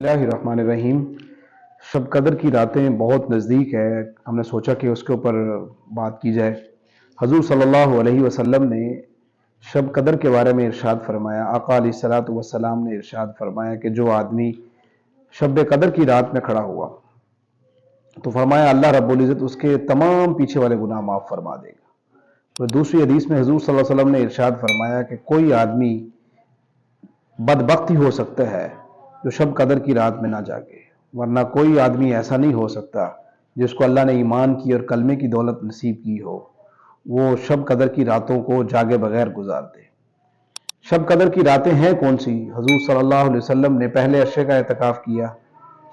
बिस्मिल्लाहिर्रहमानिर्रहीम। शब कदर की रातें बहुत नज़दीक है। हमने सोचा कि उसके ऊपर बात की जाए। हजूर सल्लल्लाहु अलैहि वसल्लम ने शब कदर के बारे में इरशाद फरमाया, आका अलैहिस्सलातु वस्सलाम ने इरशाद फरमाया कि जो आदमी शब कदर की रात में खड़ा हुआ तो फरमाया अल्लाह रब्बुल इज़्ज़त उसके तमाम पीछे वाले गुनाह माफ़ फरमा देगा। तो दूसरी हदीस में हजूर सल्लल्लाहु अलैहि वसल्लम ने इरशाद फरमाया कि कोई आदमी बदबख्त ही हो सकता है जो शब कदर की रात में ना जागे, वरना कोई आदमी ऐसा नहीं हो सकता जिसको अल्लाह ने ईमान की और कलमे की दौलत नसीब की हो, वो शब कदर की रातों को जागे बगैर गुजार दे। शब कदर की रातें हैं कौन सी? हजूर सल्लल्लाहु अलैहि वसल्लम ने पहले अशरे का एतकाफ किया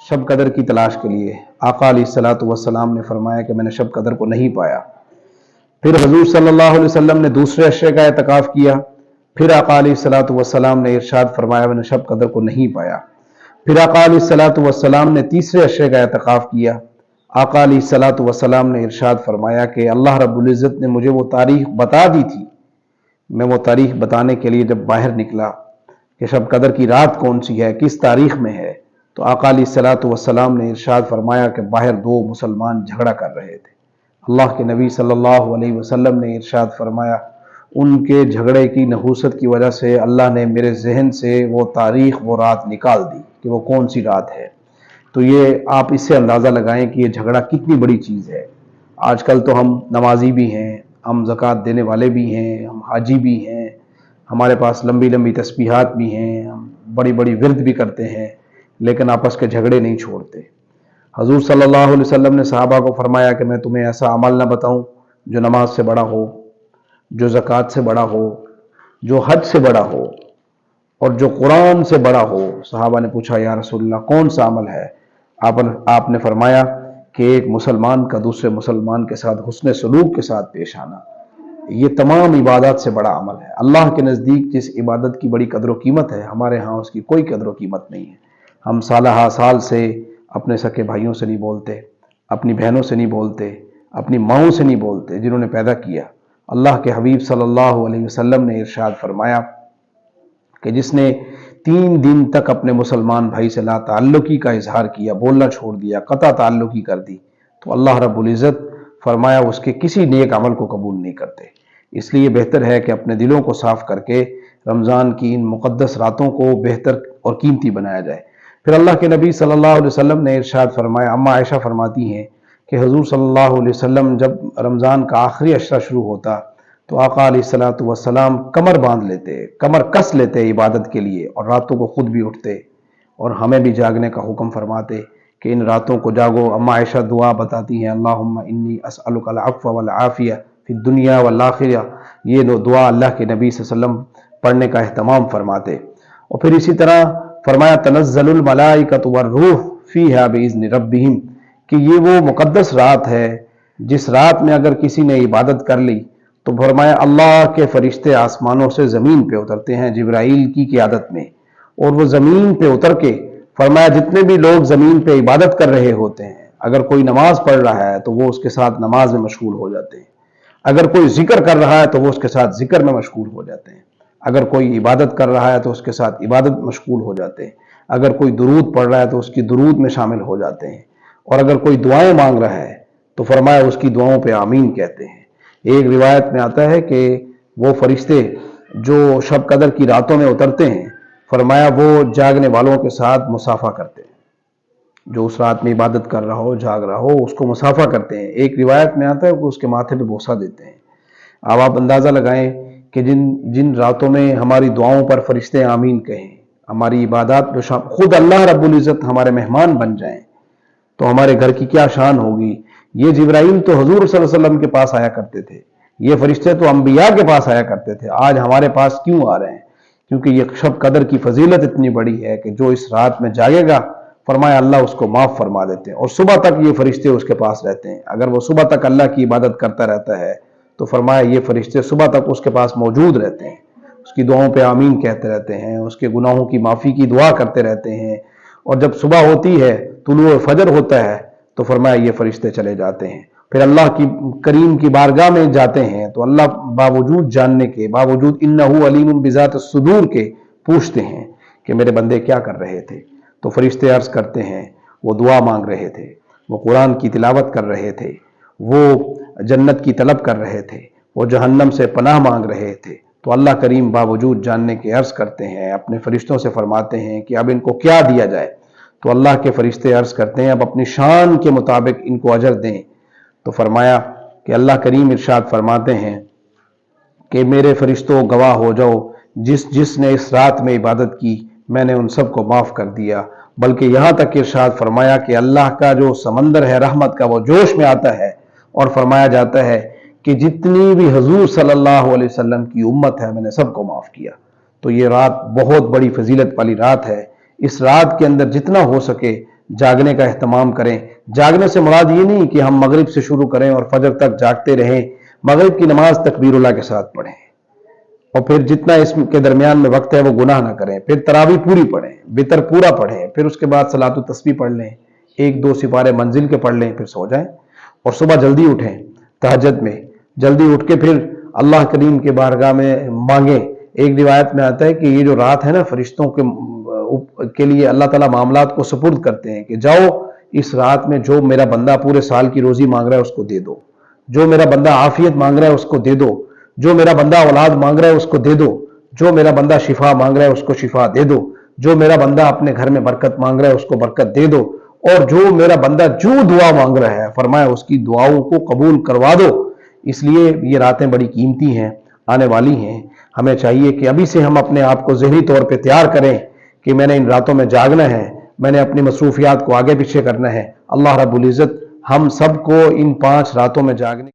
शब कदर की तलाश के लिए। आका अलैहिस्सलातु वस्सलाम ने फरमाया कि मैंने शब कदर को नहीं पाया। फिर हजूर सल्लल्लाहु अलैहि वसल्लम ने दूसरे अशरे का एतकाफ किया। फिर आका अलैहिस्सलातु वस्सलाम ने इरशाद फरमाया मैंने शब कदर को नहीं पाया। फिर आका अलैहिस्सलातु वस्सलाम ने तीसरे अशरे का एतकाफ किया। आका अलैहिस्सलातु वस्सलाम ने इरशाद फरमाया कि अल्लाह रब्बुल इज़्ज़त ने मुझे वो तारीख बता दी थी। मैं वो तारीख बताने के लिए जब बाहर निकला कि शब कदर की रात कौन सी है, किस तारीख में है, तो आका अलैहिस्सलातु वस्सलाम ने इरशाद फरमाया कि बाहर दो मुसलमान झगड़ा कर रहे थे। अल्लाह के नबी सल्लल्लाहु अलैहि वसल्लम ने इरशाद फरमाया उनके झगड़े की नहूसत की वजह से अल्लाह ने मेरे जहन से वो तारीख, वो रात निकाल दी कि वो कौन सी रात है। तो ये आप इससे अंदाज़ा लगाएं कि ये झगड़ा कितनी बड़ी चीज़ है। आजकल तो हम नमाजी भी हैं, हम ज़कात देने वाले भी हैं, हम हाजी भी हैं, हमारे पास लंबी लंबी तस्बीहात भी हैं, हम बड़ी बड़ी विर्द भी करते हैं, लेकिन आपस के झगड़े नहीं छोड़ते। हजूर सल्लल्लाहु अलैहि वसल्लम ने सहाबा को फरमाया कि मैं तुम्हें ऐसा अमल ना बताऊं जो नमाज से बड़ा हो, जो ज़कात से बड़ा हो, जो हज से बड़ा हो और जो कुरान से बड़ा हो। सहाबा ने पूछा या रसूलल्लाह कौन सा अमल है? आपने फरमाया कि एक मुसलमान का दूसरे मुसलमान के साथ हुस्न सलूक के साथ पेश आना। ये तमाम इबादत से बड़ा अमल है। अल्लाह के नज़दीक जिस इबादत की बड़ी कदर कीमत है, हमारे यहाँ उसकी कोई कदर कीमत नहीं है। हम साल हा साल से अपने सके भाइयों से नहीं बोलते, अपनी बहनों से नहीं बोलते, अपनी माओं से नहीं बोलते जिन्होंने पैदा किया। अल्लाह के हबीब सल्लल्लाहु अलैहि वसल्लम ने इरशाद फरमाया कि जिसने 3 दिन तक अपने मुसलमान भाई से ला ताल्लुकी का इजहार किया, बोलना छोड़ दिया, कता ताल्लुकी कर दी, तो अल्लाह रब्बुल इज़्ज़त फरमाया उसके किसी नेक अमल को कबूल नहीं करते। इसलिए बेहतर है कि अपने दिलों को साफ करके रमज़ान की इन मुक़द्दस रातों को बेहतर और कीमती बनाया जाए। फिर अल्लाह के नबी सल्लल्लाहु अलैहि वसल्लम ने इरशाद फरमाया, अम्मा आयशा फरमाती हैं कि हुज़ूर सल्लल्लाहु अलैहि वसल्लम जब रमज़ान का आखिरी अशरा शुरू होता तो आका अलैहिस्सलातु वस्सलाम कमर बांध लेते, कमर कस लेते इबादत के लिए, और रातों को खुद भी उठते और हमें भी जागने का हुक्म फरमाते कि इन रातों को जागो। अम्मा आयशा दुआ बताती हैं, अल्लाहुम्मा इन्नी अस्अलुकल अफ़्व वल आफ़िया फ़िद दुनिया वल आखिरा। ये दुआ अल्लाह के नबी सल्लल्लाहु अलैहि वसल्लम पढ़ने का एहतमाम फरमाते। और फिर इसी तरह फरमाया तनज़्ज़लुल मलाइकतु वर्रूह फ़ीहा बिइज़्नि रब्बिहिम, कि ये वो मुक़द्दस रात है जिस रात में अगर किसी ने इबादत कर ली तो फरमाया अल्लाह के फरिश्ते आसमानों से ज़मीन पे उतरते हैं जिब्राइल की क़ियादत में, और वो ज़मीन पे उतर के फरमाया जितने भी लोग ज़मीन पे इबादत कर रहे होते हैं, अगर कोई नमाज पढ़ रहा है तो वो उसके साथ नमाज में मशगूल हो जाते हैं, अगर कोई जिक्र कर रहा है तो वो उसके साथ जिक्र में मशगूल हो जाते हैं, अगर कोई इबादत कर रहा है तो उसके साथ इबादत मशगूल हो जाते हैं, अगर कोई दुरूद पढ़ रहा है तो उसकी दुरूद में शामिल हो जाते हैं, और अगर कोई दुआएं मांग रहा है तो फरमाया उसकी दुआओं पे आमीन कहते हैं। एक रिवायत में आता है कि वो फरिश्ते जो शब कदर की रातों में उतरते हैं, फरमाया वो जागने वालों के साथ मुसाफा करते हैं, जो उस रात में इबादत कर रहा हो, जाग रहा हो, उसको मुसाफा करते हैं। एक रिवायत में आता है कि उसके माथे पे बोसा देते हैं। अब आप अंदाज़ा लगाएं कि जिन जिन रातों में हमारी दुआओं पर फरिश्ते आमीन कहें, हमारी इबादत जो खुद अल्लाह रब्बुल इज़्ज़त हमारे मेहमान बन जाएं, तो हमारे घर की क्या शान होगी। ये जिब्राइल तो हुजूर सल्लल्लाहु अलैहि वसल्लम के पास आया करते थे, ये फरिश्ते तो अंबिया के पास आया करते थे, आज हमारे पास क्यों आ रहे हैं? क्योंकि ये शब कदर की फजीलत इतनी बड़ी है कि जो इस रात में जागेगा फरमाया अल्लाह उसको माफ़ फरमा देते हैं, और सुबह तक ये फरिश्ते उसके पास रहते हैं। अगर वो सुबह तक अल्लाह की इबादत करता रहता है तो फरमाया ये फरिश्ते सुबह तक उसके पास मौजूद रहते हैं, उसकी दुआओं पे आमीन कहते रहते हैं, उसके गुनाहों की माफ़ी की दुआ करते रहते हैं। और जब सुबह होती है, तुलुए फजर होता है, तो फरमाया ये फरिश्ते चले जाते हैं, फिर अल्लाह की करीम की बारगाह में जाते हैं, तो अल्लाह बावजूद जानने के, बावजूद इन्नहु अलीमुन बिज़ात सुदूर के, पूछते हैं कि मेरे बंदे क्या कर रहे थे। تو فرشتے عرض کرتے ہیں وہ دعا مانگ رہے تھے، وہ قرآن کی تلاوت کر رہے تھے، وہ جنت کی طلب کر رہے تھے، وہ جہنم سے پناہ مانگ رہے تھے۔ تو اللہ کریم باوجود جاننے کے عرض کرتے ہیں، اپنے فرشتوں سے فرماتے ہیں کہ اب ان کو کیا دیا جائے؟ تو اللہ کے فرشتے عرض کرتے ہیں اب اپنی شان کے مطابق ان کو اجر دیں۔ تو فرمایا کہ اللہ کریم ارشاد فرماتے ہیں کہ میرے فرشتوں گواہ ہو جاؤ، جس نے اس رات میں عبادت کی میں نے ان سب کو معاف کر دیا۔ بلکہ یہاں تک ارشاد فرمایا کہ اللہ کا جو سمندر ہے رحمت کا وہ جوش میں آتا ہے، اور فرمایا جاتا ہے کہ جتنی بھی حضور صلی اللہ علیہ وسلم کی امت ہے میں نے سب کو معاف کیا۔ تو یہ رات بہت بڑی فضیلت والی رات ہے۔ اس رات کے اندر جتنا ہو سکے جاگنے کا اہتمام کریں۔ جاگنے سے مراد یہ نہیں کہ ہم مغرب سے شروع کریں اور فجر تک جاگتے رہیں، مغرب کی نماز تکبیر اللہ کے ساتھ پڑھیں، اور پھر جتنا اس کے درمیان میں وقت ہے وہ گناہ نہ کریں، پھر تراویح پوری پڑھیں، وتر پورا پڑھیں، پھر اس کے بعد صلاۃ التسبیح پڑھ لیں، 1-2 سپارے منزل کے پڑھ لیں، پھر سو جائیں، اور صبح جلدی اٹھیں، تہجد میں جلدی اٹھ کے پھر اللہ کریم کے بارگاہ میں مانگیں۔ ایک روایت میں آتا ہے کہ یہ جو رات ہے نا، فرشتوں کے لیے اللہ تعالیٰ معاملات کو سپرد کرتے ہیں کہ جاؤ اس رات میں جو میرا بندہ پورے سال کی روزی مانگ رہا ہے اس کو دے دو، جو میرا بندہ عافیت مانگ رہا ہے اس کو دے دو، جو میرا بندہ اولاد مانگ رہا ہے اس کو دے دو، جو میرا بندہ شفا مانگ رہا ہے اس کو شفا دے دو، جو میرا بندہ اپنے گھر میں برکت مانگ رہا ہے اس کو برکت دے دو، اور جو میرا بندہ جو دعا مانگ رہا ہے فرمایا اس کی دعاؤں کو قبول کروا دو۔ اس لیے یہ راتیں بڑی قیمتی ہیں، آنے والی ہیں۔ ہمیں چاہیے کہ ابھی سے ہم اپنے آپ کو ذہنی طور پہ تیار کریں کہ میں نے ان راتوں میں جاگنا ہے، میں نے اپنی مصروفیات کو آگے پیچھے کرنا ہے۔ اللہ رب العزت ہم سب کو ان 5 راتوں میں جاگنے